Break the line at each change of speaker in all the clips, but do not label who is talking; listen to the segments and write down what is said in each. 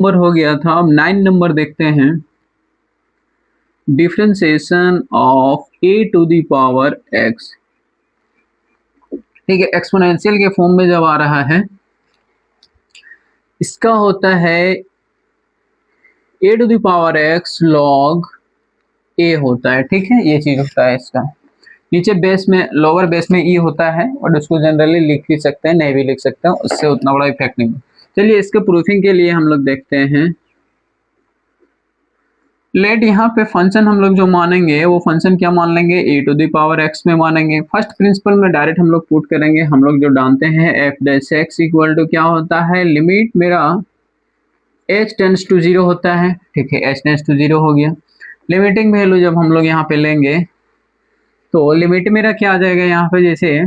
Number हो गया था। अब 9 नंबर देखते हैं। Differentiation of a to the power x, ठीक है, एक्सपोनेंशियल के फॉर्म में जब आ रहा है, इसका होता है a to the power x log a होता है, ठीक है, ये चीज होता है इसका। नीचे बेस में, लोअर बेस में e होता है, और उसको जनरली लिख भी सकते हैं, नहीं भी लिख सकते हैं, उससे उतना बड़ा इफेक्ट नहीं। चलिए इसके प्रूफिंग के लिए हम लोग देखते हैं। लेट यहाँ पे फंक्शन हम लोग जो मानेंगे वो फंक्शन क्या मान लेंगे, a to the power x में मानेंगे। फर्स्ट प्रिंसिपल में डायरेक्ट हम लोग पुट करेंगे। हम लोग जो जानते हैं f dash x equal to क्या होता है, लिमिट मेरा h टेंड्स टू 0 होता है, ठीक है, h टेंड्स टू 0 हो गया। लिमिटिंग वैल्यू जब हम लोग यहाँ पे लेंगे तो लिमिट मेरा क्या आ जाएगा, यहाँ पे जैसे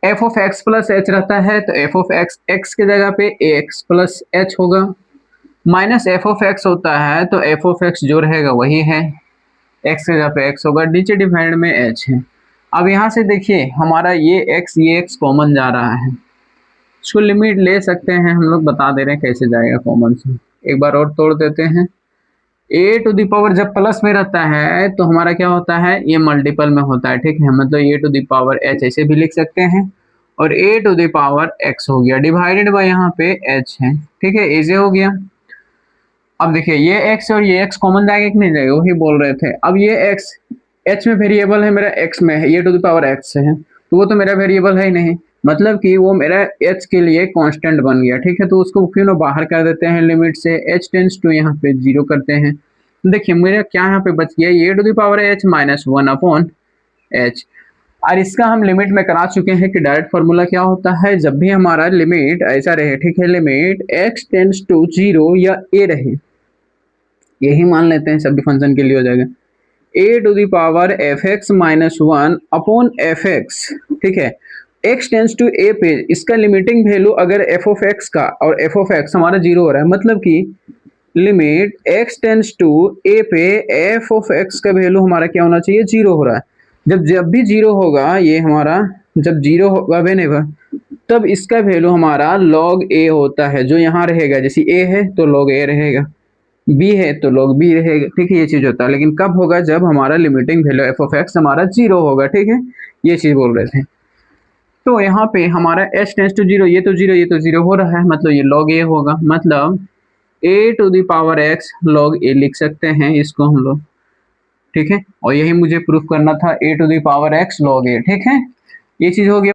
f of x plus H रहता है तो f ऑफ x x के जगह पे ax प्लस h होगा, माइनस f ऑफ x होता है तो f ऑफ x जो रहेगा वही है, x के जगह पे x होगा, नीचे डिवाइड में h है। अब यहाँ से देखिए हमारा ये x कॉमन जा रहा है, इसको लिमिट ले सकते हैं, हम लोग बता दे रहे हैं कैसे जाएगा कॉमन से। एक बार और तोड़ देते हैं। a टू द पावर जब प्लस में रहता है तो हमारा क्या होता है, ये मल्टीपल में होता है, ठीक है, मतलब a to the power h ऐसे भी लिख सकते हैं, और a to the power x हो गया, डिवाइडेड बाय यहाँ पे h है, ठीक है, ऐसे हो गया। अब देखिए ये x और ये x कॉमन जाएगा कि नहीं जाएगा, वही बोल रहे थे। अब ये x h में वेरिएबल है मेरा, x में है, ये टू द पावर x है, तो वो तो मेरा वेरिएबल है ही नहीं, मतलब कि वो मेरा h के लिए कांस्टेंट बन गया, ठीक है, तो उसको क्यों ना बाहर कर देते हैं लिमिट से, h टेंड्स टू यहाँ पे 0 करते हैं। देखिए मेरा क्या यहाँ पे बच गया, ये to the power h minus 1 upon h। और इसका हम लिमिट में करा चुके हैं कि डायरेक्ट फॉर्मूला क्या होता है, जब भी हमारा लिमिट ऐसा रहे, ठीक है, लिमिट x टेंड्स टू 0 या a रहे, यही मान लेते हैं, सभी फंक्शन के लिए हो जाएगा, a to the power F X minus 1 upon F X, ठीक है, x टेंड्स टू a पे इसका लिमिटिंग वैल्यू अगर f ऑफ x का और f ऑफ x हमारा 0 हो रहा है, मतलब कि limit x tends to a पे f ऑफ x का वैल्यू हमारा क्या होना चाहिए, 0 हो रहा है। जब भी 0 होगा, ये हमारा जब 0 होगा वेनेवर, तब इसका वैल्यू हमारा log a होता है, जो यहाँ रहेगा, जैसे a है तो log a रहेगा, b है तो log b रहेगा, ठीक है, ये चीज होता है। लेकिन कब होगा, जब हमारा limiting value f of x हमारा 0 होगा, ठीक है, ये चीज बोल रहे थे। तो यहाँ पे हमारा h टेंड्स टू 0, ये तो 0 ये तो 0 हो रहा है, मतलब ये log a होगा, मतलब a to the power x log a लिख सकते हैं इसको हम लोग, ठीक है, और यही मुझे प्रूफ करना था, a to the power x log a, ठीक है, ये चीज हो गया।